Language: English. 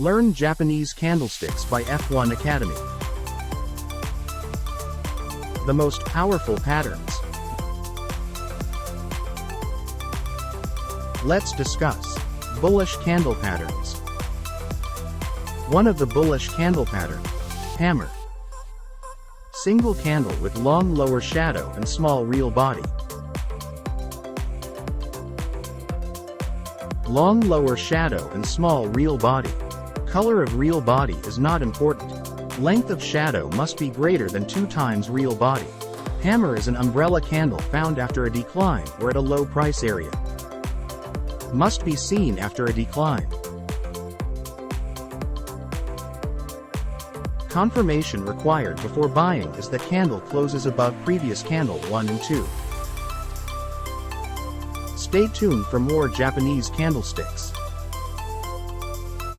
Learn Japanese candlesticks by F1 Academy. The most powerful patterns. Let's discuss bullish candle patterns. One of the bullish candle pattern, hammer. Single candle with long lower shadow and small real body. Long lower shadow and small real body. Color of real body is not important. Length of shadow must be greater than 2 times real body. Hammer is an umbrella candle found after a decline or at a low price area. Must be seen after a decline. Confirmation required before buying is that candle closes above previous candle 1 and 2. Stay tuned for more Japanese candlesticks.